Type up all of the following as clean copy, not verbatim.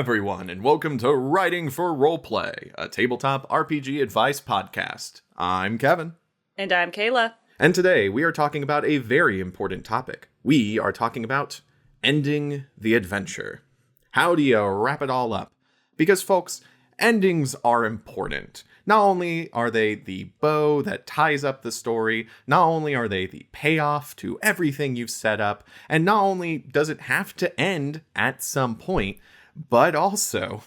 everyone, and welcome to Writing for Roleplay, a tabletop RPG advice podcast. I'm Kevin. And I'm Kayla. And today we are talking about a very important topic. We are talking about ending the adventure. How do you wrap it all up? Because, folks, endings are important. Not only are they the bow that ties up the story, not only are they the payoff to everything you've set up, and not only does it have to end at some point, but also,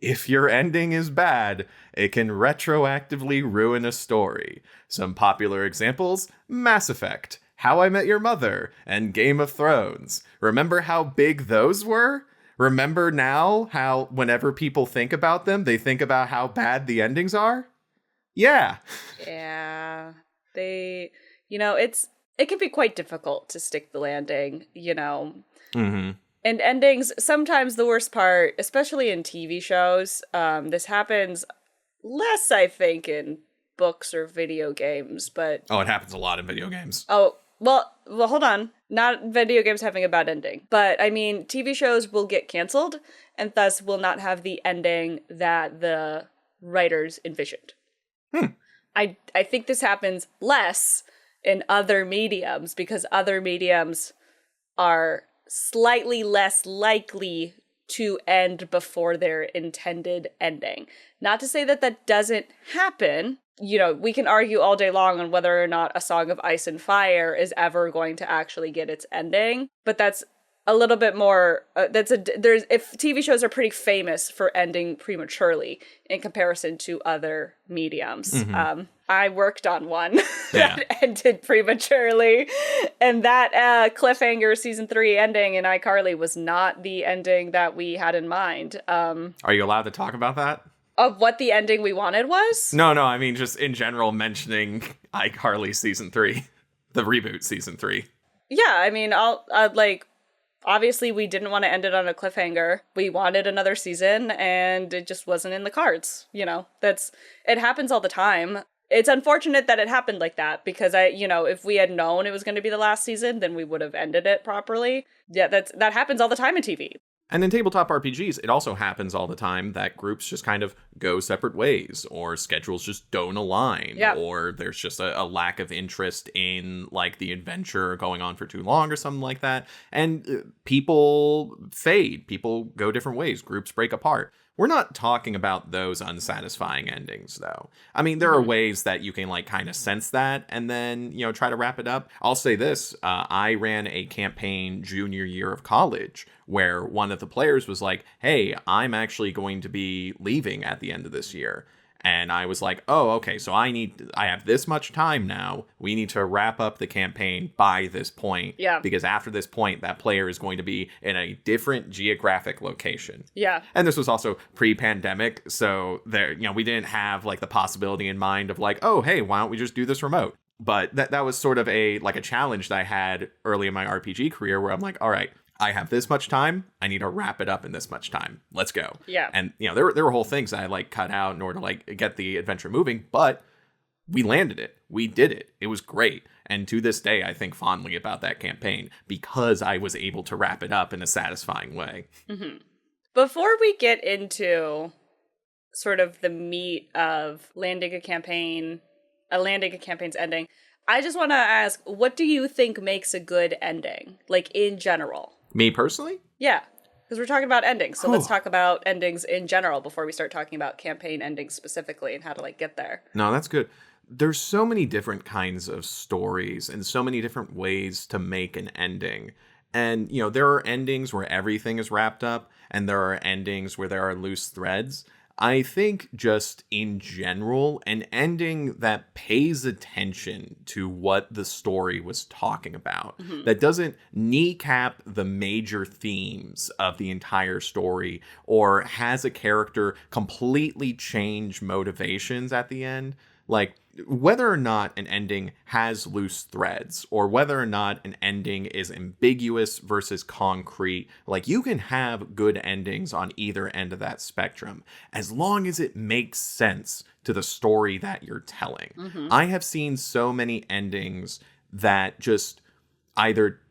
if your ending is bad, it can retroactively ruin a story. Some popular examples: Mass Effect, How I Met Your Mother, and Game of Thrones. Remember how big those were? Remember now how whenever people think about them, they think about how bad the endings are? Yeah. Yeah. It can be quite difficult to stick the landing, Mm-hmm. And endings, sometimes the worst part, especially in TV shows, this happens less, I think, in books or video games, but... Oh, it happens a lot in video games. Oh, well, hold on. Not video games having a bad ending. But, I mean, TV shows will get canceled, and thus will not have the ending that the writers envisioned. I think this happens less in other mediums, because other mediums are slightly less likely to end before their intended ending. Not to say that that doesn't happen. We can argue all day long on whether or not A Song of Ice and Fire is ever going to actually get its ending, but that's a little bit more, if TV shows are pretty famous for ending prematurely in comparison to other mediums. Mm-hmm. I worked on one that ended prematurely, and that cliffhanger season 3 ending in iCarly was not the ending that we had in mind. Are you allowed to talk about that? Of what the ending we wanted was? No, I mean just in general mentioning iCarly season 3, the reboot season 3. Yeah, I mean, obviously, we didn't want to end it on a cliffhanger. We wanted another season, and it just wasn't in the cards. It happens all the time. It's unfortunate that it happened like that, because if we had known it was going to be the last season, then we would have ended it properly. Yeah, that happens all the time in TV. And in tabletop RPGs, it also happens all the time that groups just kind of go separate ways, or schedules just don't align, or there's just a lack of interest in, like, the adventure going on for too long or something like that. And people fade, people go different ways, groups break apart. We're not talking about those unsatisfying endings, though. I mean, there are ways that you can, kind of sense that and then, try to wrap it up. I'll say this. I ran a campaign junior year of college where one of the players was like, hey, I'm actually going to be leaving at the end of this year. And I was like, oh, okay, so I have this much time now. We need to wrap up the campaign by this point. Yeah. Because after this point, that player is going to be in a different geographic location. Yeah. And this was also pre-pandemic. So we didn't have the possibility in mind of oh, hey, why don't we just do this remote? But that was sort of a challenge that I had early in my RPG career where I'm like, all right, I have this much time. I need to wrap it up in this much time. Let's go. Yeah. And, there were whole things that I cut out in order to get the adventure moving, but we landed it. We did it. It was great. And to this day, I think fondly about that campaign because I was able to wrap it up in a satisfying way. Mm-hmm. Before we get into sort of the meat of landing a campaign's ending, I just want to ask, what do you think makes a good ending? In general? Me personally? Yeah, because we're talking about endings. So let's talk about endings in general before we start talking about campaign endings specifically and how to get there. No, that's good. There's so many different kinds of stories and so many different ways to make an ending. And, there are endings where everything is wrapped up and there are endings where there are loose threads. I think just in general, an ending that pays attention to what the story was talking about, that doesn't kneecap the major themes of the entire story or has a character completely change motivations at the end. Whether or not an ending has loose threads or whether or not an ending is ambiguous versus concrete, you can have good endings on either end of that spectrum as long as it makes sense to the story that you're telling. I have seen so many endings that just either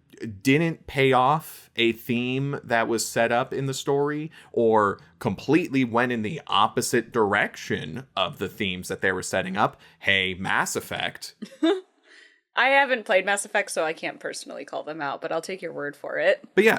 didn't pay off a theme that was set up in the story, or completely went in the opposite direction of the themes that they were setting up. Hey, Mass Effect. I haven't played Mass Effect, so I can't personally call them out, but I'll take your word for it. But yeah,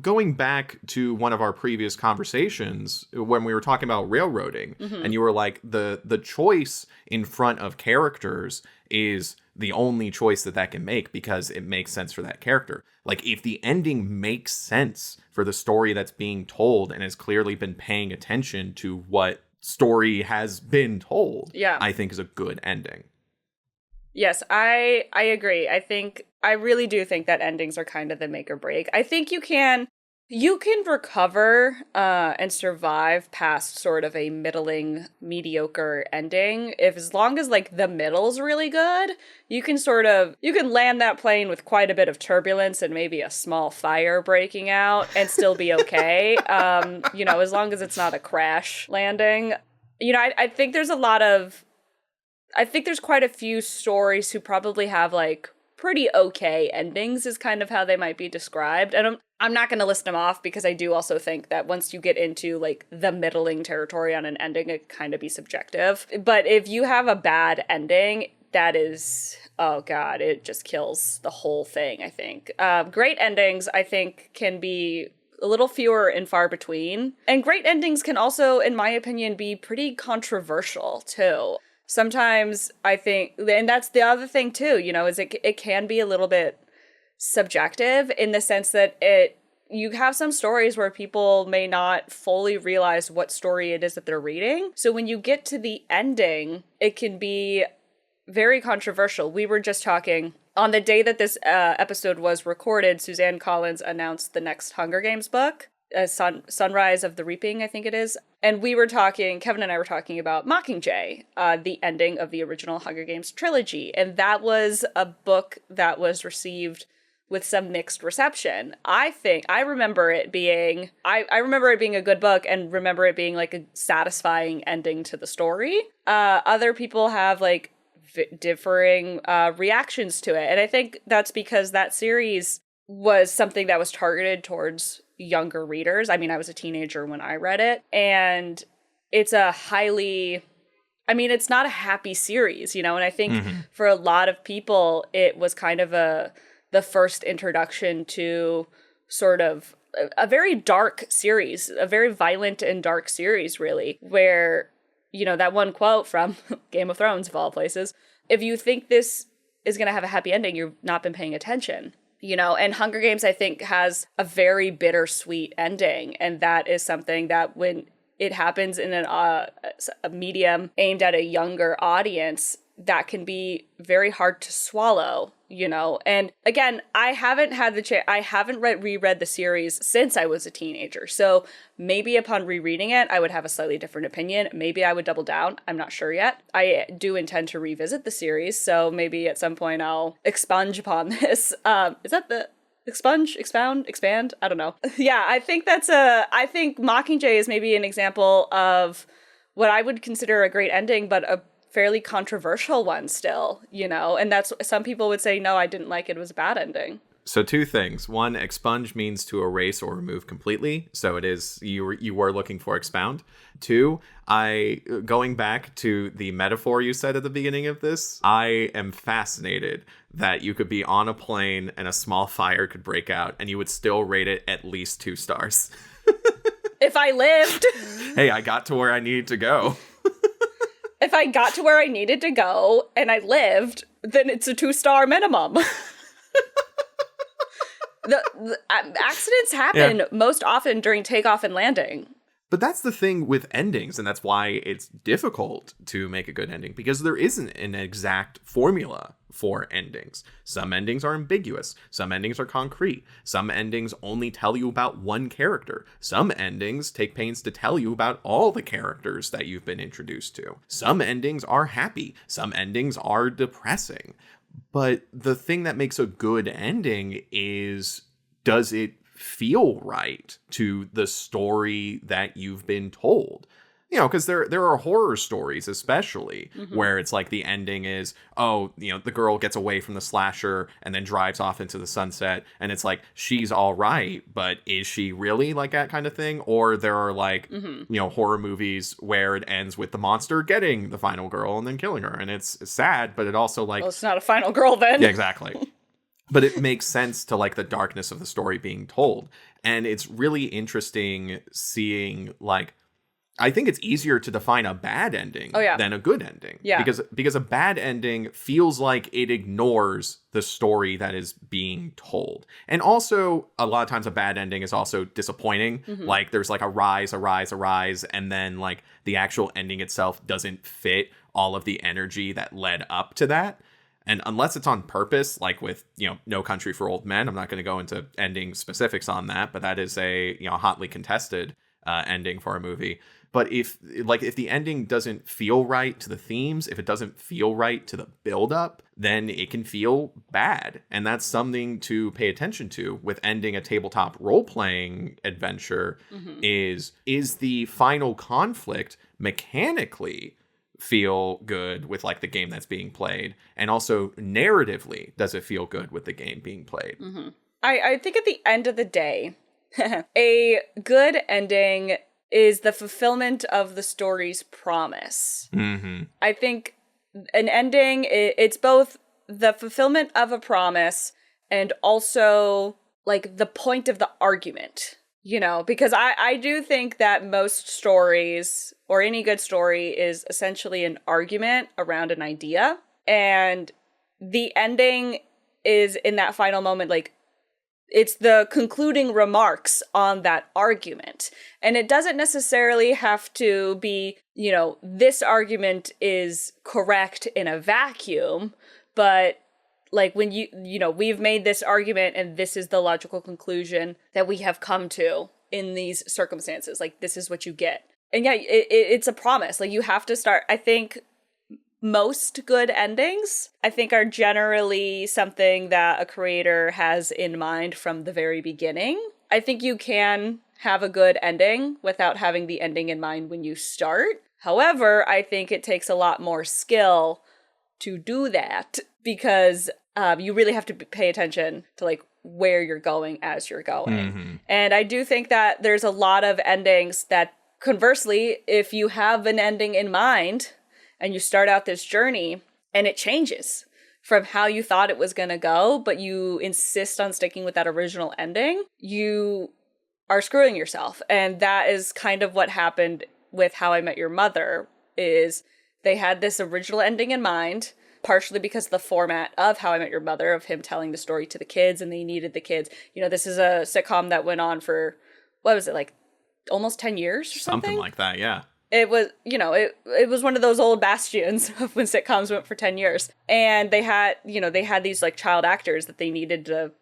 going back to one of our previous conversations when we were talking about railroading, and you were like, the choice in front of characters is the only choice that can make because it makes sense for that character. Like, if the ending makes sense for the story that's being told and has clearly been paying attention to what story has been told, I think is a good ending. Yes, I agree. I really do think that endings are kind of the make or break. I think you can recover and survive past sort of a middling, mediocre ending as long as like the middle's really good. You can land that plane with quite a bit of turbulence and maybe a small fire breaking out and still be okay. As long as it's not a crash landing. I think there's quite a few stories who probably have like pretty okay endings is kind of how they might be described. And I'm not going to list them off because I do also think that once you get into like the middling territory on an ending, it can kind of be subjective. But if you have a bad ending, that is, oh God, it just kills the whole thing, I think. Great endings, I think, can be a little fewer and far between. And great endings can also, in my opinion, be pretty controversial too. Sometimes I think, and that's the other thing too, is it can be a little bit subjective in the sense that you have some stories where people may not fully realize what story it is that they're reading. So when you get to the ending, it can be very controversial. We were just talking on the day that this episode was recorded, Suzanne Collins announced the next Hunger Games book. Sunrise of the Reaping, I think it is. And Kevin and I were talking about Mockingjay, the ending of the original Hunger Games trilogy. And that was a book that was received with some mixed reception. I remember it being a good book and remember it being like a satisfying ending to the story. Other people have like differing reactions to it. And I think that's because that series was something that was targeted towards younger readers. I mean, I was a teenager when I read it, and it's it's not a happy series, and I think for a lot of people, it was kind of the first introduction to sort of a very dark series, a very violent and dark series, really, where, that one quote from Game of Thrones, of all places, if you think this is going to have a happy ending, you've not been paying attention. And Hunger Games, I think, has a very bittersweet ending. And that is something that when it happens in a medium aimed at a younger audience, that can be very hard to swallow, And again, I haven't had the chance, I haven't reread the series since I was a teenager. So maybe upon rereading it, I would have a slightly different opinion. Maybe I would double down. I'm not sure yet. I do intend to revisit the series. So maybe at some point I'll expunge upon this. Is that the expunge, expound, expand? I don't know. Yeah, I think I think Mockingjay is maybe an example of what I would consider a great ending, but a fairly controversial one still, and that's, some people would say, no, I didn't like it was a bad ending. So two things. One, expunge means to erase or remove completely. So it is, you were looking for expound. Two, going back to the metaphor you said at the beginning of this, I am fascinated that you could be on a plane and a small fire could break out and you would still rate it at least 2 stars. If I lived. Hey, I got to where I needed to go. If I got to where I needed to go and I lived, then it's a 2-star minimum. The accidents happen most often during takeoff and landing. But that's the thing with endings, and that's why it's difficult to make a good ending, because there isn't an exact formula for endings. Some endings are ambiguous. Some endings are concrete. Some endings only tell you about one character. Some endings take pains to tell you about all the characters that you've been introduced to. Some endings are happy. Some endings are depressing. But the thing that makes a good ending is, does it feel right to the story that you've been told? You know, because there are horror stories, especially, Mm-hmm. where it's like the ending is, oh, you know, the girl gets away from the slasher and then drives off into the sunset, and it's like, she's all right, but is she really, like, that kind of thing? Or there are, like, Mm-hmm. you know, horror movies where it ends with the monster getting the final girl and then killing her, and it's sad, but it also, like... Well, it's not a final girl then. Yeah, exactly. But it makes sense to, like, the darkness of the story being told. And it's really interesting seeing, like, I think it's easier to define a bad ending than a good ending. Yeah. Because a bad ending feels like it ignores the story that is being told. And also, a lot of times a bad ending is also disappointing. Mm-hmm. Like, there's like a rise, and then, like, the actual ending itself doesn't fit all of the energy that led up to that. And unless it's on purpose, like with, you know, No Country for Old Men, I'm not going to go into ending specifics on that, but that is a, you know, hotly contested ending for a movie. But if the ending doesn't feel right to the themes, if it doesn't feel right to the buildup, then it can feel bad. And that's something to pay attention to with ending a tabletop role-playing adventure. Mm-hmm. Is the final conflict mechanically feel good with, like, the game that's being played? And also, narratively, does it feel good with the game being played? Mm-hmm. I think at the end of the day, a good ending is the fulfillment of the story's promise. Mm-hmm. I think an ending, it's both the fulfillment of a promise and also, like, the point of the argument, you know, because I do think that most stories, or any good story, is essentially an argument around an idea. And the ending is, in that final moment, like, it's the concluding remarks on that argument. And it doesn't necessarily have to be, you know, this argument is correct in a vacuum, but, like, when you know, we've made this argument and this is the logical conclusion that we have come to in these circumstances. Like, this is what you get. And yeah, it's a promise. Like, you have to start, I think... Most good endings, I think, are generally something that a creator has in mind from the very beginning. I think you can have a good ending without having the ending in mind when you start. However, I think it takes a lot more skill to do that, because you really have to pay attention to, like, where you're going as you're going. Mm-hmm. And I do think that there's a lot of endings that, conversely, if you have an ending in mind and you start out this journey and it changes from how you thought it was going to go, but you insist on sticking with that original ending, you are screwing yourself. And that is kind of what happened with How I Met Your Mother, is they had this original ending in mind, partially because of the format of How I Met Your Mother, of him telling the story to the kids, and they needed the kids. You know, this is a sitcom that went on for, what was it, like almost 10 years or something? Something like that, yeah. It was, you know, it was one of those old bastions of when sitcoms went for 10 years. And they had these, like, child actors that they needed to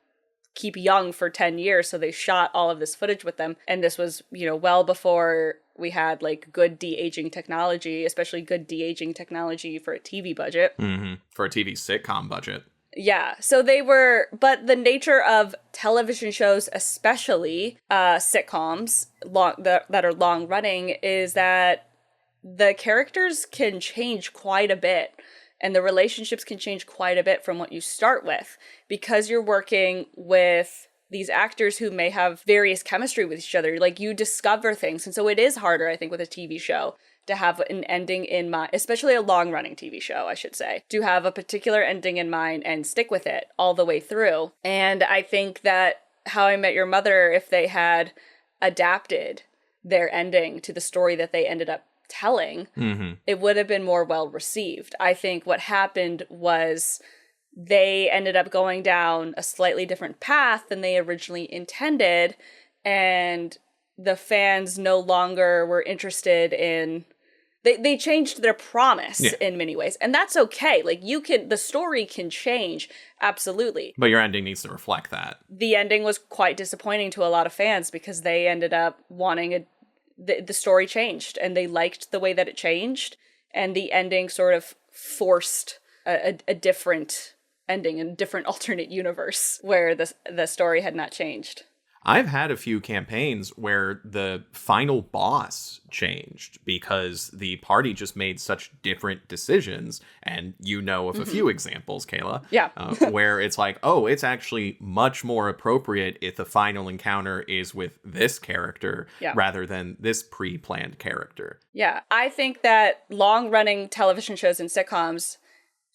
keep young for 10 years. So they shot all of this footage with them. And this was, you know, well before we had, like, good de-aging technology, especially good de-aging technology for a TV budget. Mm-hmm. For a TV sitcom budget. Yeah, so they were, but the nature of television shows, especially sitcoms that are long running, is that the characters can change quite a bit, and the relationships can change quite a bit from what you start with, because you're working with these actors who may have various chemistry with each other. Like, you discover things, and so it is harder, I think, with a TV show to have an ending in mind, especially a long-running TV show, I should say, to have a particular ending in mind and stick with it all the way through. And I think that How I Met Your Mother, if they had adapted their ending to the story that they ended up telling, it would have been more well-received. I think what happened was they ended up going down a slightly different path than they originally intended, and the fans no longer were interested in... They changed their promise in many ways, and that's okay. Like, the story can change, absolutely. But your ending needs to reflect that. The ending was quite disappointing to a lot of fans because they ended up wanting the story changed, and they liked the way that it changed, and the ending sort of forced a different ending, a different alternate universe where the story had not changed. I've had a few campaigns where the final boss changed because the party just made such different decisions. And you know of a few examples, Kayla, Yeah. where it's like, oh, it's actually much more appropriate if the final encounter is with this character rather than this pre-planned character. Yeah. I think that long-running television shows and sitcoms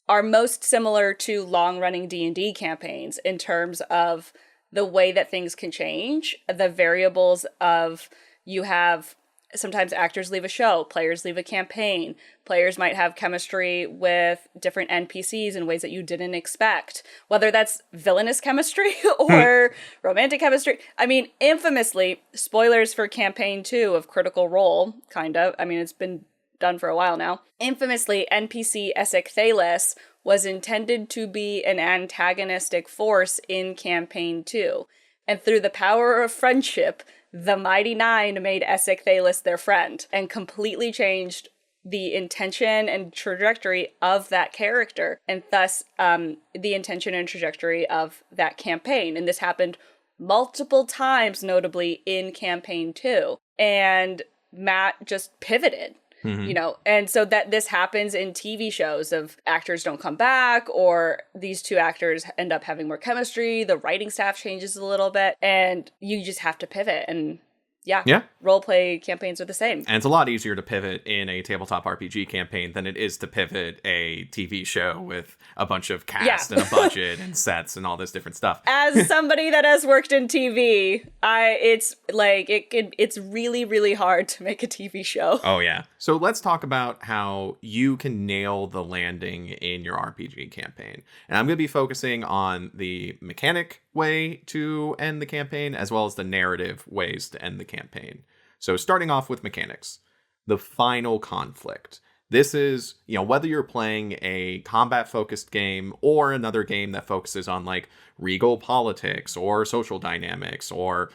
are most similar to long-running D&D campaigns in terms of the way that things can change, the variables of you have sometimes actors leave a show, players leave a campaign, players might have chemistry with different NPCs in ways that you didn't expect, whether that's villainous chemistry or romantic chemistry. I mean, infamously, spoilers for campaign 2 of Critical Role, kind of. I mean, it's been done for a while now. Infamously, NPC Essek Thalis was intended to be an antagonistic force in Campaign 2. And through the power of friendship, the Mighty Nine made Essek Thalis their friend and completely changed the intention and trajectory of that character, and thus the intention and trajectory of that campaign. And this happened multiple times, notably in Campaign 2. And Matt just pivoted. You know, and so that this happens in TV shows of actors don't come back, or these two actors end up having more chemistry, the writing staff changes a little bit, and you just have to pivot. And yeah, role play campaigns are the same. And it's a lot easier to pivot in a tabletop RPG campaign than it is to pivot a TV show with a bunch of cast and a budget and sets and all this different stuff. As somebody that has worked in TV, it's really, really hard to make a TV show. Oh, yeah. So let's talk about how you can nail the landing in your RPG campaign. And I'm going to be focusing on the mechanic way to end the campaign, as well as the narrative ways to end the campaign. So starting off with mechanics, the final conflict. This is, whether you're playing a combat-focused game or another game that focuses on like regal politics or social dynamics or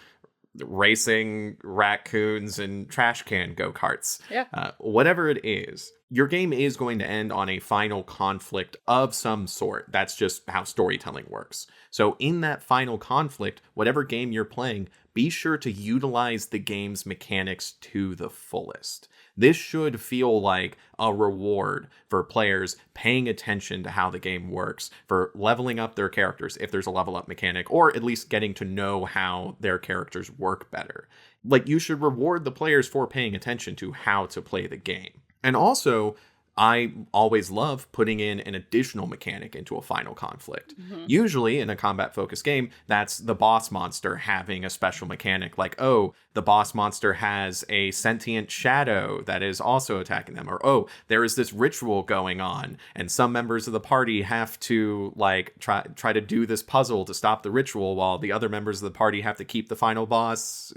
racing raccoons and trash can go-karts. Yeah. Whatever it is, your game is going to end on a final conflict of some sort. That's just how storytelling works. So in that final conflict, whatever game you're playing, be sure to utilize the game's mechanics to the fullest. This should feel like a reward for players paying attention to how the game works, for leveling up their characters if there's a level up mechanic, or at least getting to know how their characters work better. Like, you should reward the players for paying attention to how to play the game. And also, I always love putting in an additional mechanic into a final conflict. Usually in a combat-focused game, that's the boss monster having a special mechanic, like, oh, the boss monster has a sentient shadow that is also attacking them, or, oh, there is this ritual going on, and some members of the party have to, like, try to do this puzzle to stop the ritual, while the other members of the party have to keep the final boss,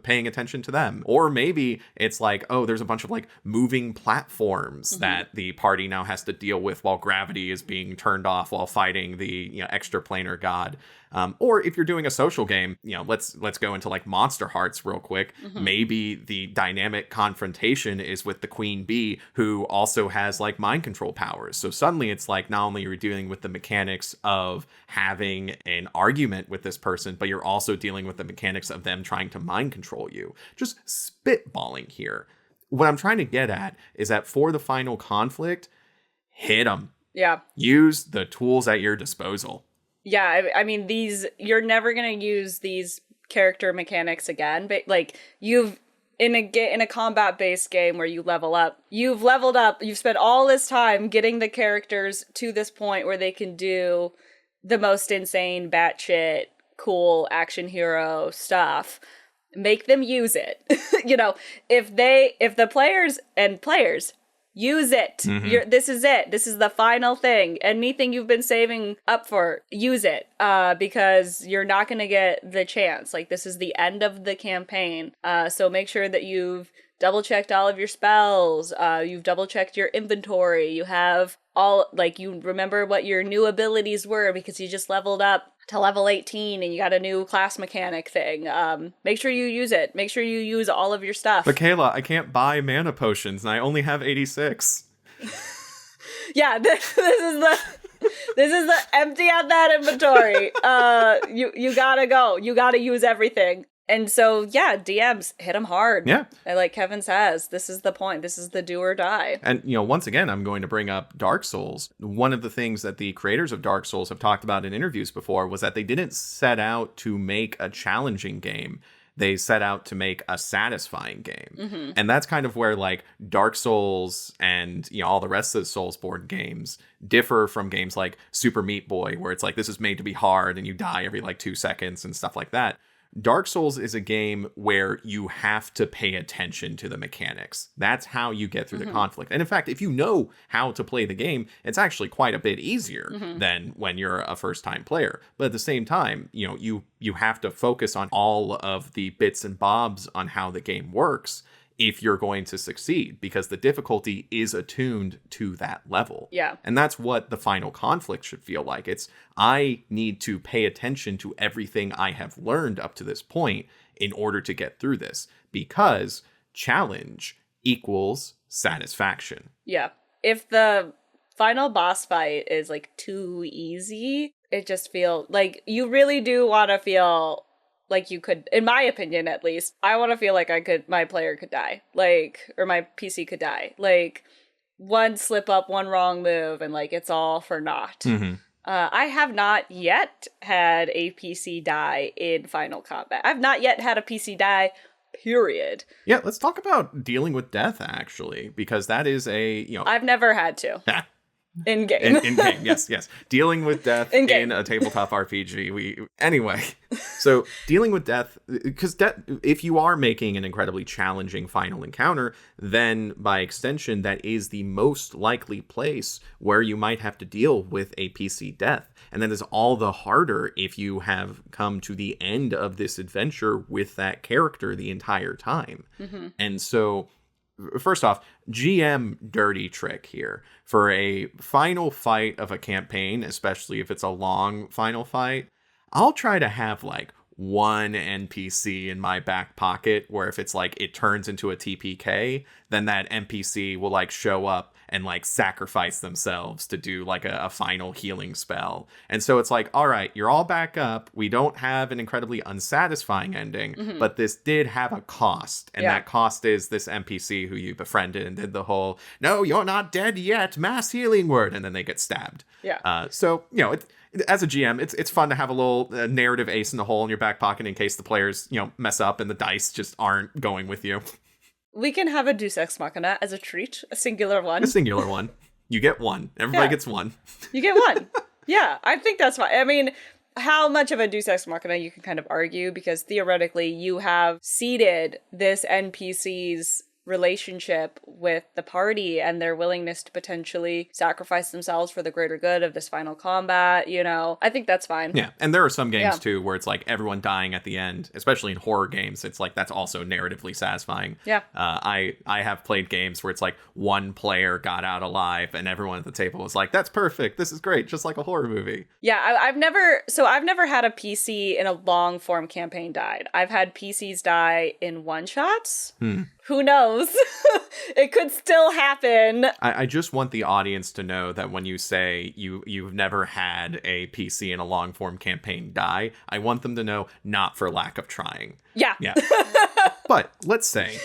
paying attention to them. Or maybe it's like, oh, there's a bunch of, like, moving platforms that the party now has to deal with while gravity is being turned off while fighting the extraplanar god. Or if you're doing a social game, let's go into like Monster Hearts real quick. Maybe the dynamic confrontation is with the queen bee, who also has like mind control powers. So suddenly it's like, not only are you dealing with the mechanics of having an argument with this person, but you're also dealing with the mechanics of them trying to mind control you. Just spitballing here. What I'm trying to get at is that for the final conflict, hit them. Yeah. Use the tools at your disposal. Yeah, I mean, you're never going to use these character mechanics again, but like in a combat-based game where you level up, you've leveled up, you've spent all this time getting the characters to this point where they can do the most insane, batshit, cool action hero stuff. Make them use it. If the players use it. This is it. This is the final thing. Anything you've been saving up for, use it. Because you're not going to get the chance. Like, this is the end of the campaign. So make sure that you've double-checked all of your spells. You've double-checked your inventory. You have you remember what your new abilities were because you just leveled up to level 18 and you got a new class mechanic thing. Make sure you use it. Make sure you use all of your stuff. But Kayla, I can't buy mana potions and I only have 86. Yeah, this is the This is the empty out that inventory. You gotta go. You gotta use everything. And so, yeah, DMs, hit them hard. Yeah. And like Kevin says, this is the point. This is the do or die. And, once again, I'm going to bring up Dark Souls. One of the things that the creators of Dark Souls have talked about in interviews before was that they didn't set out to make a challenging game. They set out to make a satisfying game. Mm-hmm. And that's kind of where, like, Dark Souls and, all the rest of the Soulsborne games differ from games like Super Meat Boy, where it's like, this is made to be hard and you die every, 2 seconds and stuff like that. Dark Souls is a game where you have to pay attention to the mechanics. That's how you get through the conflict. And in fact, if you know how to play the game, it's actually quite a bit easier than when you're a first-time player. But at the same time, you have to focus on all of the bits and bobs on how the game works if you're going to succeed, because the difficulty is attuned to that level. Yeah. And that's what the final conflict should feel like. It's, I need to pay attention to everything I have learned up to this point in order to get through this, because challenge equals satisfaction. Yeah. If the final boss fight is too easy, it just feels like you really do want to feel like you could, in my opinion at least, I want to feel like my player could die, or my PC could die. One slip up, one wrong move, and it's all for naught. Mm-hmm. I have not yet had a PC die in Final Combat. I've not yet had a PC die, period. Yeah, let's talk about dealing with death, actually, because that is I've never had to. In game. In game, yes. Dealing with death in a tabletop RPG. Anyway, so dealing with death, because if you are making an incredibly challenging final encounter, then by extension, that is the most likely place where you might have to deal with a PC death. And that is all the harder if you have come to the end of this adventure with that character the entire time. Mm-hmm. And so, first off, GM dirty trick here. For a final fight of a campaign, especially if it's a long final fight, I'll try to have one NPC in my back pocket where if it's it turns into a TPK, then that NPC will show up and sacrifice themselves to do a final healing spell. And so it's all right, you're all back up. We don't have an incredibly unsatisfying ending, but this did have a cost. And that cost is this NPC who you befriended and did the whole, no, you're not dead yet, mass healing word. And then they get stabbed. Yeah. So, as a GM, it's fun to have a little narrative ace in the hole in your back pocket in case the players, mess up and the dice just aren't going with you. We can have a Deus Ex Machina as a treat, a singular one. A singular one. You get one. Everybody gets one. You get one. Yeah, I think that's fine. I mean, how much of a Deus Ex Machina you can kind of argue, because theoretically you have seeded this NPC's relationship with the party and their willingness to potentially sacrifice themselves for the greater good of this final combat, I think that's fine. Yeah, and there are some games too where it's everyone dying at the end, especially in horror games. It's that's also narratively satisfying. Yeah. I have played games where it's one player got out alive and everyone at the table was that's perfect, this is great, just like a horror movie. Yeah, I've never had a PC in a long form campaign died. I've had PCs die in one shots. Who knows? It could still happen. I just want the audience to know that when you say you've never had a PC in a long form campaign die, I want them to know not for lack of trying. Yeah. Yeah. But let's say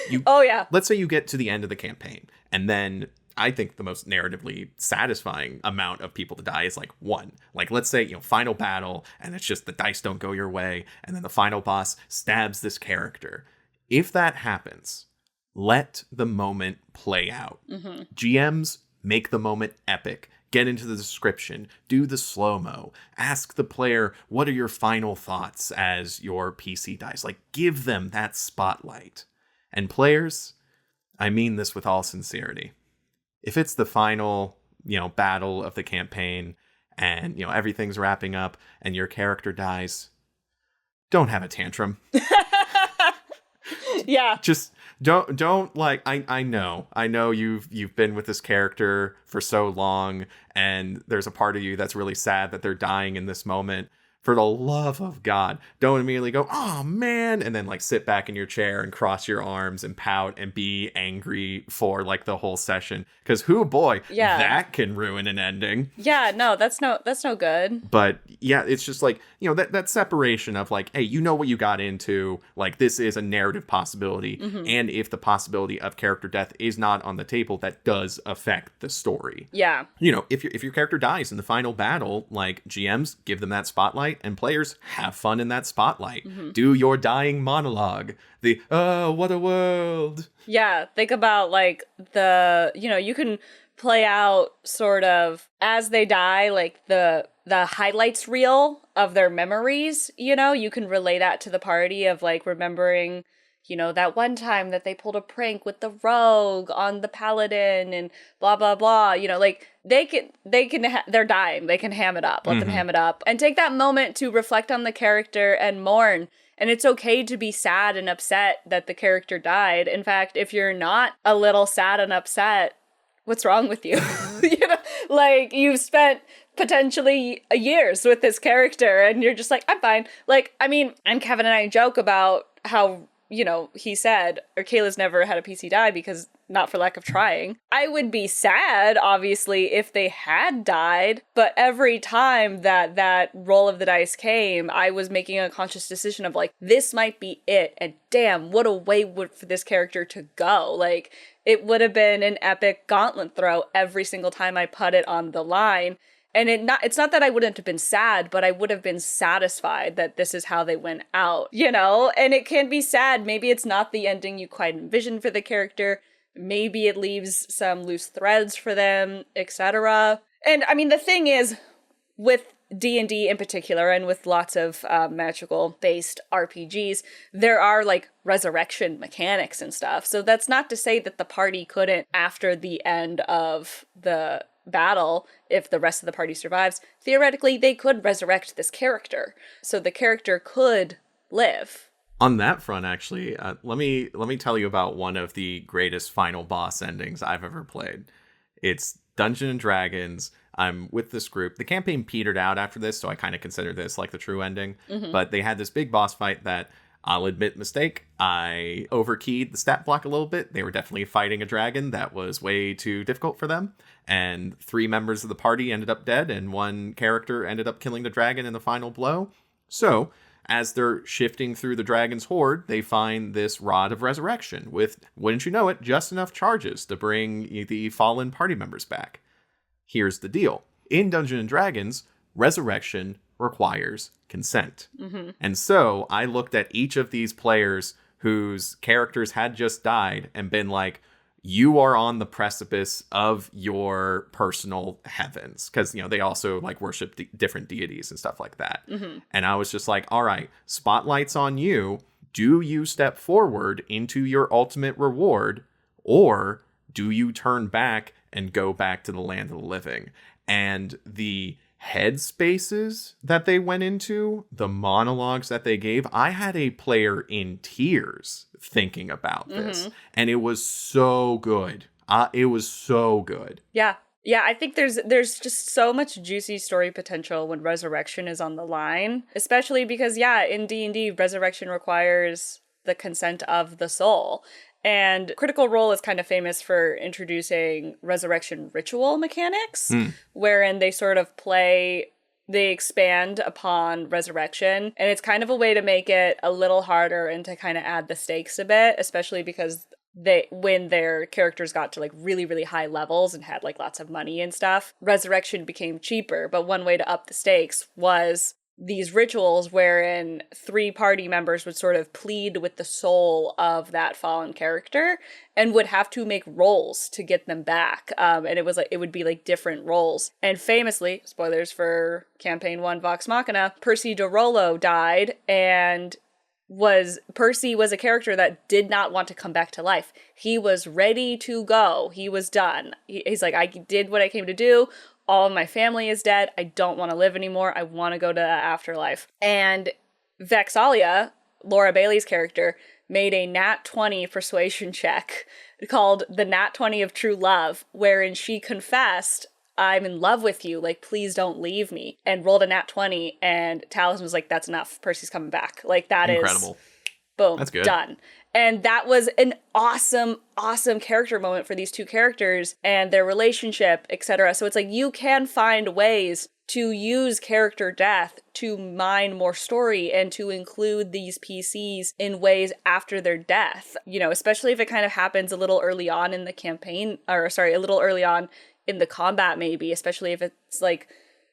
let's say you get to the end of the campaign, and then I think the most narratively satisfying amount of people to die is one. Let's say, final battle, and it's just the dice don't go your way, and then the final boss stabs this character. If that happens, let the moment play out. Mm-hmm. GMs, make the moment epic. Get into the description. Do the slow-mo. Ask the player, what are your final thoughts as your PC dies? Give them that spotlight. And players, I mean this with all sincerity. If it's the final, battle of the campaign and, everything's wrapping up and your character dies, don't have a tantrum. Yeah. Just don't I know you've been with this character for so long and there's a part of you that's really sad that they're dying in this moment, For the love of God, don't immediately go, oh man, and then like sit back in your chair and cross your arms and pout and be angry for like the whole session. Because who boy, Yeah. that can ruin an ending. Yeah, no, that's no good. But yeah, it's just like, that separation of like, hey, you know what you got into, like this is a narrative possibility. And if the possibility of character death is not on the table, that does affect the story. Yeah. If your character dies in the final battle, like GMs give them that spotlight and players have fun in that spotlight. Do your dying monologue. The, oh, what a world. Yeah, think about like you can play out sort of as they die, like the highlights reel of their memories, you can relay that to the party of like remembering, that one time that they pulled a prank with the rogue on the paladin and blah, blah, blah, like they're dying. They can ham it up, let them ham it up and take that moment to reflect on the character and mourn. And it's okay to be sad and upset that the character died. In fact, if you're not a little sad and upset, what's wrong with you? Like you've spent potentially years with this character and you're just like, I'm fine. Like, I mean, and Kevin and I joke about how, he said, or Kayla's never had a PC die because not for lack of trying. I would be sad, obviously, if they had died, but every time that roll of the dice came, I was making a conscious decision of like, this might be it, and damn, what a way for this character to go. Like, it would have been an epic gauntlet throw every single time I put it on the line. And it's not that I wouldn't have been sad, but I would have been satisfied that this is how they went out, And it can be sad. Maybe it's not the ending you quite envisioned for the character. Maybe it leaves some loose threads for them, etc. And I mean, the thing is, with D&D in particular, and with lots of magical-based RPGs, there are, like, resurrection mechanics and stuff. So that's not to say that the party couldn't, after the end of the battle, if the rest of the party survives, theoretically, they could resurrect this character. So the character could live. On that front, actually, let me tell you about one of the greatest final boss endings I've ever played. It's Dungeons and Dragons. I'm with this group. The campaign petered out after this, so I kind of consider this like the true ending. But they had this big boss fight that, I'll admit mistake, I overkeyed the stat block a little bit. They were definitely fighting a dragon that was way too difficult for them. And 3 members of the party ended up dead, and 1 character ended up killing the dragon in the final blow. So, as they're shifting through the dragon's horde, they find this Rod of Resurrection with, wouldn't you know it, just enough charges to bring the fallen party members back. Here's the deal. In Dungeons and Dragons, resurrection requires consent. And so I looked at each of these players whose characters had just died and been like, you are on the precipice of your personal heavens. Because, they also like worship different deities and stuff like that. And I was just like, all right, spotlight's on you. Do you step forward into your ultimate reward, or do you turn back and go back to the land of the living? And the headspaces that they went into, the monologues that they gave, I had a player in tears thinking about this. And it was so good. It was so good. Yeah. Yeah, I think there's just so much juicy story potential when resurrection is on the line, especially because, in D&D, resurrection requires the consent of the soul. And Critical Role is kind of famous for introducing resurrection ritual mechanics, wherein they sort of they expand upon resurrection. And it's kind of a way to make it a little harder and to kind of add the stakes a bit, especially because when their characters got to like really, really high levels and had like lots of money and stuff, resurrection became cheaper. But one way to up the stakes was these rituals wherein 3 party members would sort of plead with the soul of that fallen character and would have to make rolls to get them back. And it would be like different rolls. And famously, spoilers for campaign 1 Vox Machina, Percy DeRollo died, and Percy was a character that did not want to come back to life. He was ready to go. He was done. He's like, I did what I came to do. All of my family is dead. I don't want to live anymore. I want to go to the afterlife. And Vexalia, Laura Bailey's character, made a nat 20 persuasion check called the nat 20 of true love, wherein she confessed I'm in love with you. Like, please don't leave me. And rolled a nat 20. And Taliesin was like, that's enough. Percy's coming back. Like, that Incredible. is, boom, That's good. done. And that was an awesome, awesome character moment for these two characters and their relationship, etc. So it's like, you can find ways to use character death to mine more story and to include these PCs in ways after their death, you know, especially if it kind of happens a little early on in the campaign, or sorry, a little early on in the combat, maybe, especially if it's like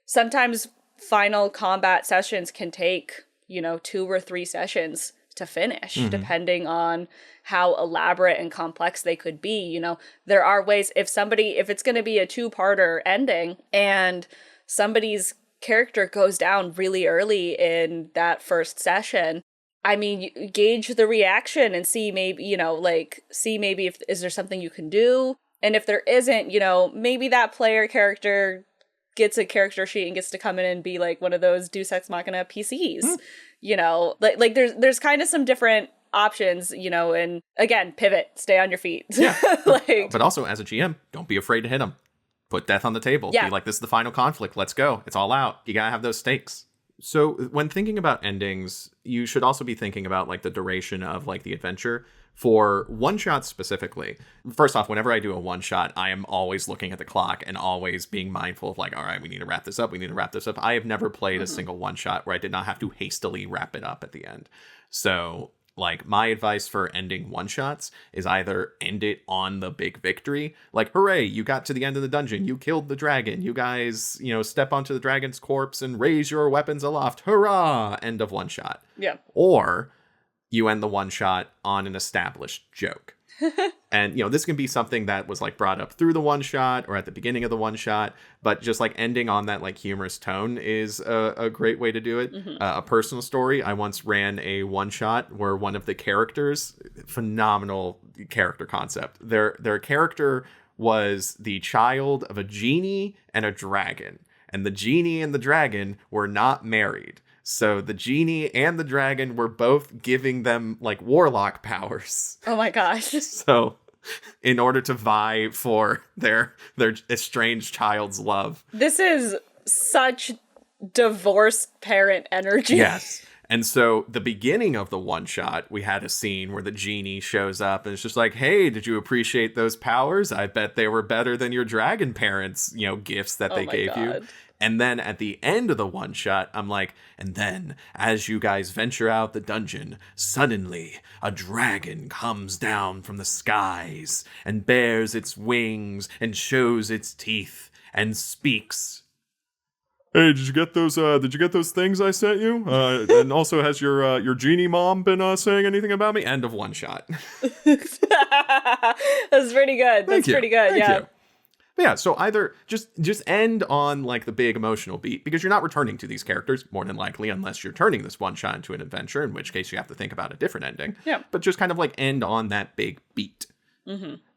sometimes final combat sessions can take, you know, 2 or 3 sessions to finish, depending on how elaborate and complex they could be. You know, there are ways, if it's going to be a 2-parter ending and somebody's character goes down really early in that first session, I mean, you gauge the reaction and see maybe, you know, like, see maybe if, is there something you can do? And if there isn't, you know, maybe that player character gets a character sheet and gets to come in and be like one of those Deus Ex Machina PCs, you know, like there's kind of some different options, you know, and again, pivot, stay on your feet. Yeah. Like, But also, as a GM, don't be afraid to hit them. Put death on the table. Yeah. Be like, this is the final conflict. Let's go. It's all out. You gotta have those stakes. So when thinking about endings, you should also be thinking about like the duration of like the adventure. For one-shots specifically, first off, whenever I do a one-shot, I am always looking at the clock and always being mindful of like, all right, we need to wrap this up. We need to wrap this up. I have never played a single one-shot where I did not have to hastily wrap it up at the end. So like my advice for ending one-shots is either end it on the big victory. Like, hooray, you got to the end of the dungeon. You killed the dragon. You guys, you know, step onto the dragon's corpse and raise your weapons aloft. Hurrah! End of one-shot. yeah. Or you end the one shot on an established joke. And, you know, this can be something that was like brought up through the one shot or at the beginning of the one shot, but just like ending on that like humorous tone is a great way to do it. A personal story. I once ran a one shot where one of the characters, phenomenal character concept. Their character was the child of a genie and a dragon. And the genie and the dragon were not married. So the genie and the dragon were both giving them like warlock powers. Oh my gosh. So in order to vie for their estranged child's love. This is such divorced parent energy. Yes. And so the beginning of the one shot, we had a scene where the genie shows up and it's just like, hey, did you appreciate those powers? I bet they were better than your dragon parents, you know, gifts that they gave you. And then at the end of the one shot, I'm like, and then as you guys venture out the dungeon, suddenly a dragon comes down from the skies and bares its wings and shows its teeth and speaks. Hey, did you get those things I sent you? And also, has your genie mom been saying anything about me? End of one shot. That's pretty good. That's pretty good. Thank yeah. you. But yeah, so either just end on like the big emotional beat, because you're not returning to these characters, more than likely, unless you're turning this one shot into an adventure, in which case you have to think about a different ending. Yeah. But just kind of like end on that big beat.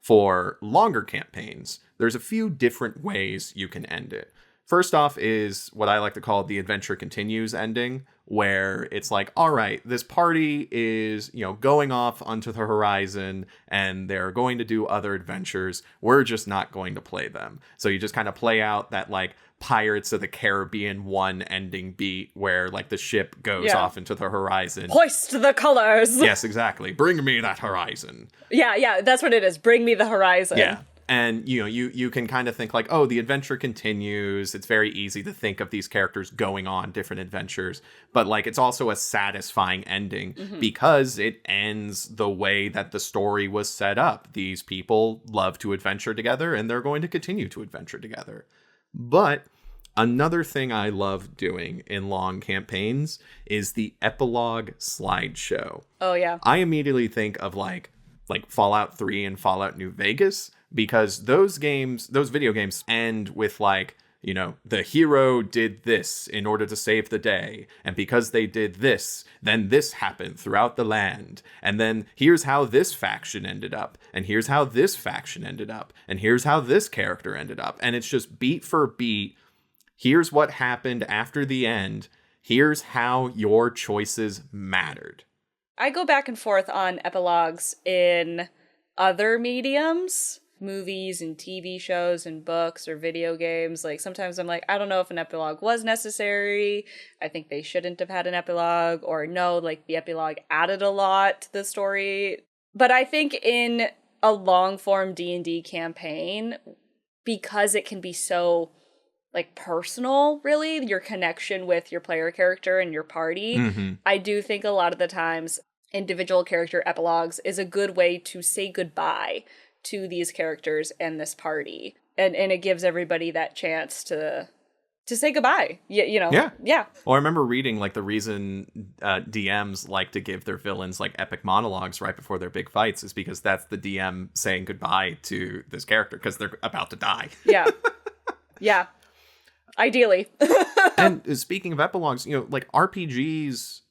For longer campaigns, there's a few different ways you can end it. First off is what I like to call the adventure continues ending, where it's like, all right, this party is, you know, going off onto the horizon and they're going to do other adventures. We're just not going to play them. So you just kind of play out that like Pirates of the Caribbean 1 ending beat where like the ship goes off into the horizon. Hoist the colors. Yes, exactly. Bring me that horizon. Yeah, that's what it is. Bring me the horizon. Yeah. And, you know, you can kind of think like, oh, the adventure continues. It's very easy to think of these characters going on different adventures. But, like, it's also a satisfying ending because it ends the way that the story was set up. These people love to adventure together, and they're going to continue to adventure together. But another thing I love doing in long campaigns is the epilogue slideshow. Oh, yeah. I immediately think of, like Fallout 3 and Fallout New Vegas, because those video games end with like, you know, the hero did this in order to save the day. And because they did this, then this happened throughout the land. And then here's how this faction ended up. And here's how this faction ended up. And here's how this character ended up. And it's just beat for beat. Here's what happened after the end. Here's how your choices mattered. I go back and forth on epilogues in other mediums. movies and TV shows and books or video games, like sometimes I'm like, I don't know if an epilogue was necessary. I think they shouldn't have had an epilogue, or no, like the epilogue added a lot to the story. But I think in a long form D&D campaign, because it can be so like personal, really, your connection with your player character and your party, I do think a lot of the times individual character epilogues is a good way to say goodbye to these characters and this party. And it gives everybody that chance to say goodbye. Yeah. Well, I remember reading like the reason DMs like to give their villains like epic monologues right before their big fights is because that's the DM saying goodbye to this character because they're about to die. Yeah. Ideally. And speaking of epilogues, like RPGs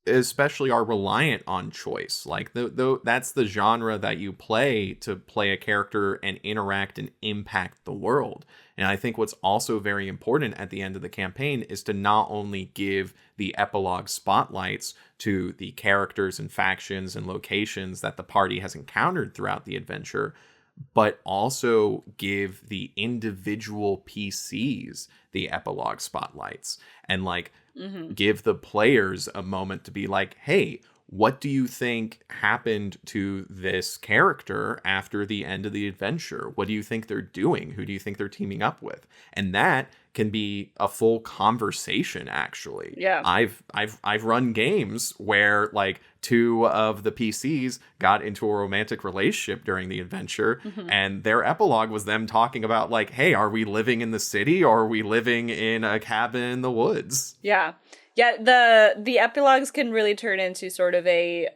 especially are reliant on choice. Like that's the genre that you play to play a character and interact and impact the world. And I think what's also very important at the end of the campaign is to not only give the epilogue spotlights to the characters and factions and locations that the party has encountered throughout the adventure, but also give the individual PCs the epilogue spotlights and like give the players a moment to be like, hey, what do you think happened to this character after the end of the adventure? What do you think they're doing? Who do you think they're teaming up with? And that can be a full conversation, actually. Yeah. I've run games where like two of the PCs got into a romantic relationship during the adventure, and their epilogue was them talking about like, hey, are we living in the city or are we living in a cabin in the woods? Yeah. The epilogues can really turn into sort of a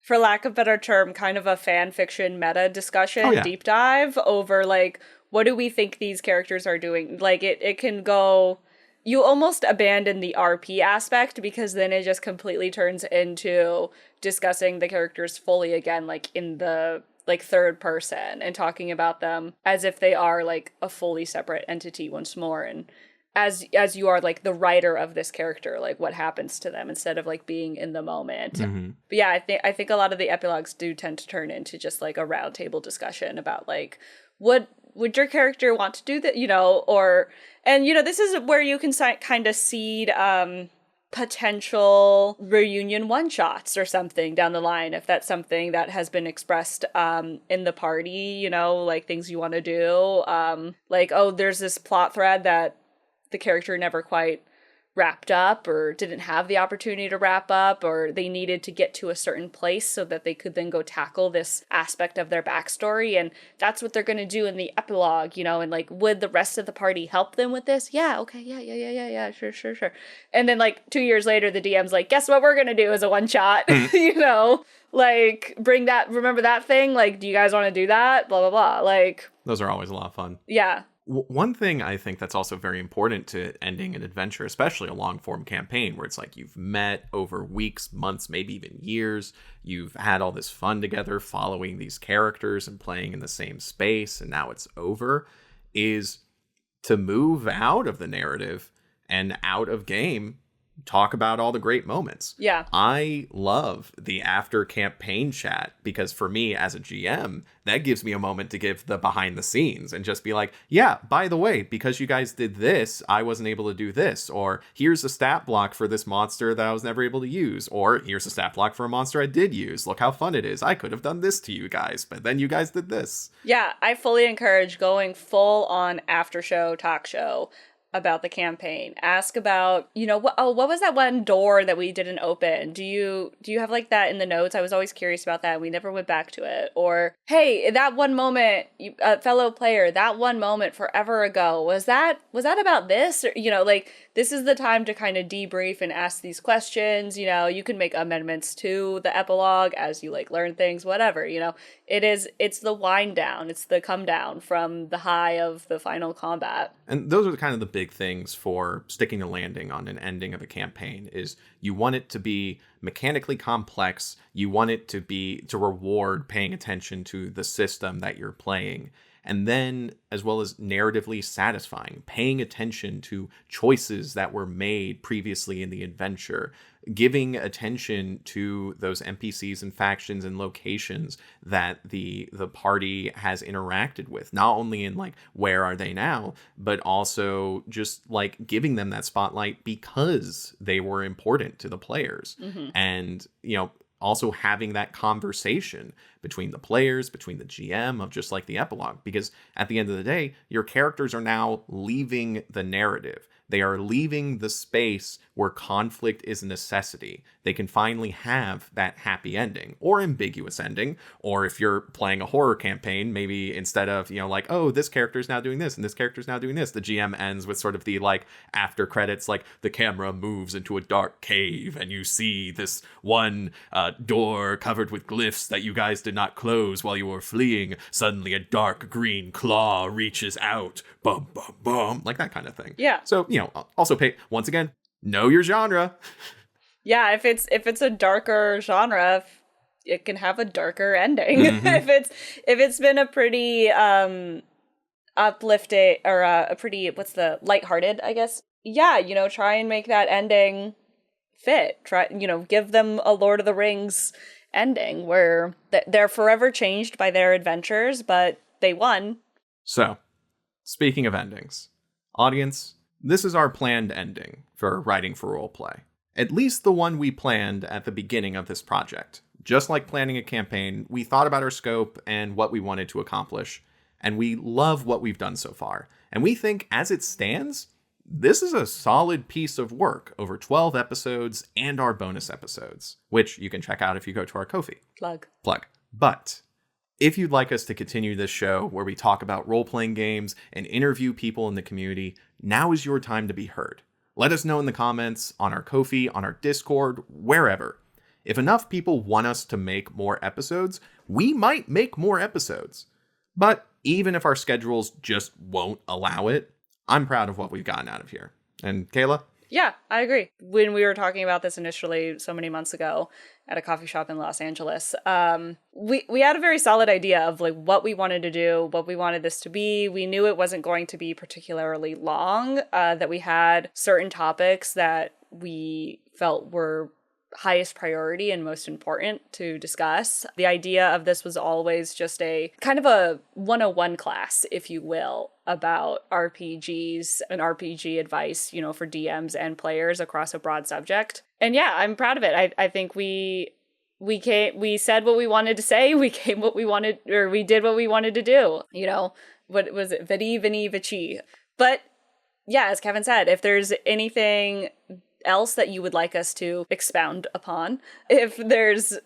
for lack of a better term, kind of a fan fiction meta discussion, deep dive over like, what do we think these characters are doing? Like it can go, you almost abandon the RP aspect because then it just completely turns into discussing the characters fully again, like in the like third person and talking about them as if they are like a fully separate entity once more. And as you are like the writer of this character, like what happens to them instead of like being in the moment. But yeah, I think a lot of the epilogues do tend to turn into just like a round table discussion about like, what would your character want to do that, this is where you can kind of seed potential reunion one-shots or something down the line, if that's something that has been expressed in the party, like things you want to do. Like, oh, there's this plot thread that the character never quite wrapped up or didn't have the opportunity to wrap up, or they needed to get to a certain place so that they could then go tackle this aspect of their backstory. And that's what they're going to do in the epilogue, and like, would the rest of the party help them with this? Yeah. Okay. Yeah. Sure. And then like 2 years later, the DM's like, guess what we're going to do as a one shot, like remember that thing? Like, do you guys want to do that? Blah, blah, blah. Like, those are always a lot of fun. Yeah. One thing I think that's also very important to ending an adventure, especially a long form campaign where it's like you've met over weeks, months, maybe even years. You've had all this fun together following these characters and playing in the same space, and now it's over, is to move out of the narrative and out of game. Talk about all the great moments. Yeah. I love the after campaign chat because for me as a GM, that gives me a moment to give the behind the scenes and just be like, yeah, by the way, because you guys did this, I wasn't able to do this. Or here's a stat block for this monster that I was never able to use. Or here's a stat block for a monster I did use. Look how fun it is. I could have done this to you guys, but then you guys did this. Yeah, I fully encourage going full on after show, talk show about the campaign. Ask about, what was that one door that we didn't open? Do you have like that in the notes? I was always curious about that. We never went back to it. Or, hey, that one moment, fellow player, that one moment forever ago, was that about this? Or, like, this is the time to kind of debrief and ask these questions. You can make amendments to the epilogue as you like learn things, whatever, it's the wind down. It's the come down from the high of the final combat. And those are kind of the big things for sticking a landing on an ending of a campaign is you want it to be mechanically complex. You want it to reward paying attention to the system that you're playing. And then, as well as narratively satisfying, paying attention to choices that were made previously in the adventure, giving attention to those NPCs and factions and locations that the party has interacted with, not only in like where are they now, but also just like giving them that spotlight because they were important to the players. And also having that conversation between the players, between the GM, of just like the epilogue. Because at the end of the day, your characters are now leaving the narrative. They are leaving the space where conflict is a necessity. They can finally have that happy ending or ambiguous ending. Or if you're playing a horror campaign, maybe instead of, like, oh, this character's now doing this and this character's now doing this, the GM ends with sort of the like after credits, like the camera moves into a dark cave and you see this one door covered with glyphs that you guys did not close while you were fleeing. Suddenly a dark green claw reaches out. Bum, bum, bum. Like that kind of thing. Yeah. So, also pay, once again, know your genre. Yeah, if it's a darker genre, it can have a darker ending. If it's been a pretty uplifting or a pretty lighthearted, I guess. Yeah, try and make that ending fit. Try, give them a Lord of the Rings ending where they're forever changed by their adventures, but they won. So, speaking of endings, audience, this is our planned ending for Writing for Roleplay. At least the one we planned at the beginning of this project. Just like planning a campaign, we thought about our scope and what we wanted to accomplish, and we love what we've done so far. And we think, as it stands, this is a solid piece of work over 12 episodes and our bonus episodes, which you can check out if you go to our Ko-fi. Plug. But if you'd like us to continue this show where we talk about role-playing games and interview people in the community, now is your time to be heard. Let us know in the comments, on our Ko-fi, on our Discord, wherever. If enough people want us to make more episodes, we might make more episodes. But even if our schedules just won't allow it, I'm proud of what we've gotten out of here. And Kayla? Yeah, I agree. When we were talking about this initially so many months ago at a coffee shop in Los Angeles, we had a very solid idea of like what we wanted to do, what we wanted this to be. We knew it wasn't going to be particularly long, that we had certain topics that we felt were highest priority and most important to discuss. The idea of this was always just a kind of a 101 class, if you will, about RPGs and RPG advice, for DMs and players across a broad subject. And yeah, I'm proud of it. I think we said what we wanted to say, we did what we wanted to do. What was it? Veni, vini, vici. But yeah, as Kevin said, if there's anything else that you would like us to expound upon, if there's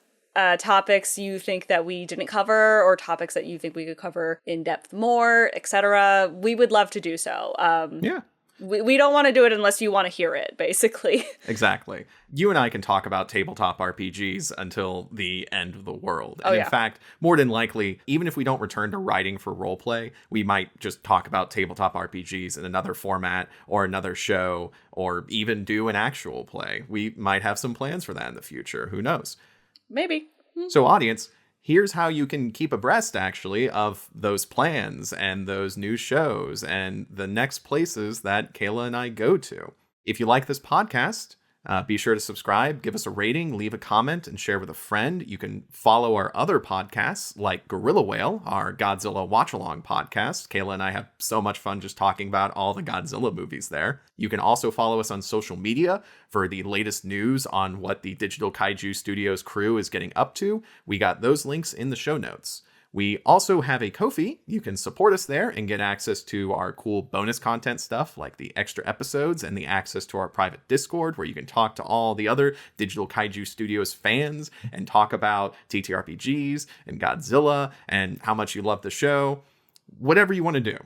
topics you think that we didn't cover or topics that you think we could cover in depth more, etc., we would love to do so. Yeah. We don't want to do it unless you want to hear it, basically. Exactly. You and I can talk about tabletop RPGs until the end of the world. And in fact, more than likely, even if we don't return to writing for roleplay, we might just talk about tabletop RPGs in another format or another show, or even do an actual play. We might have some plans for that in the future. Who knows? Maybe. So audience, here's how you can keep abreast, actually, of those plans and those new shows and the next places that Kayla and I go to. If you like this podcast, be sure to subscribe, give us a rating, leave a comment, and share with a friend. You can follow our other podcasts like Gorilla Whale, our Godzilla watch-along podcast. Kayla and I have so much fun just talking about all the Godzilla movies there. You can also follow us on social media for the latest news on what the Digital Kaiju Studios crew is getting up to. We got those links in the show notes. We also have a Ko-fi. You can support us there and get access to our cool bonus content stuff like the extra episodes and the access to our private Discord where you can talk to all the other Digital Kaiju Studios fans and talk about TTRPGs and Godzilla and how much you love the show. Whatever you want to do,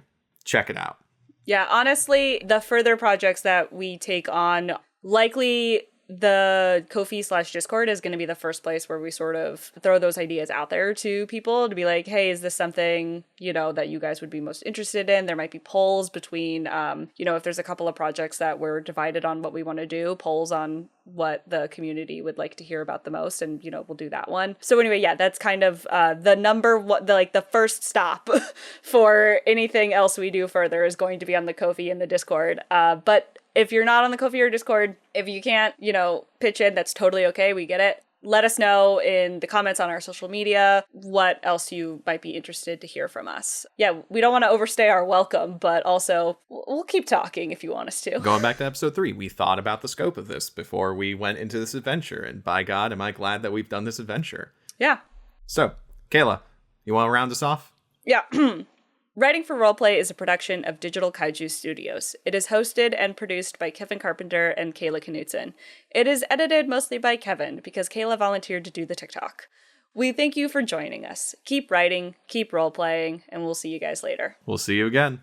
check it out. Yeah, honestly, the further projects that we take on, likely the Ko-fi/Discord is going to be the first place where we sort of throw those ideas out there to people to be like, hey, is this something, that you guys would be most interested in? There might be polls between, if there's a couple of projects that we're divided on what we want to do, polls on what the community would like to hear about the most, and, we'll do that one. So anyway, yeah, that's kind of the first stop for anything else we do further is going to be on the Ko-fi and the Discord. But If you're not on the Ko-fi or Discord, if you can't, pitch in, that's totally okay. We get it. Let us know in the comments on our social media what else you might be interested to hear from us. Yeah, we don't want to overstay our welcome, but also we'll keep talking if you want us to. Going back to episode 3, we thought about the scope of this before we went into this adventure, and by God, am I glad that we've done this adventure. Yeah. So, Kayla, you want to round us off? Yeah. Writing for Roleplay is a production of Digital Kaiju Studios. It is hosted and produced by Kevin Carpenter and Kayla Knutson. It is edited mostly by Kevin, because Kayla volunteered to do the TikTok. We thank you for joining us. Keep writing, keep role-playing, and we'll see you guys later. We'll see you again.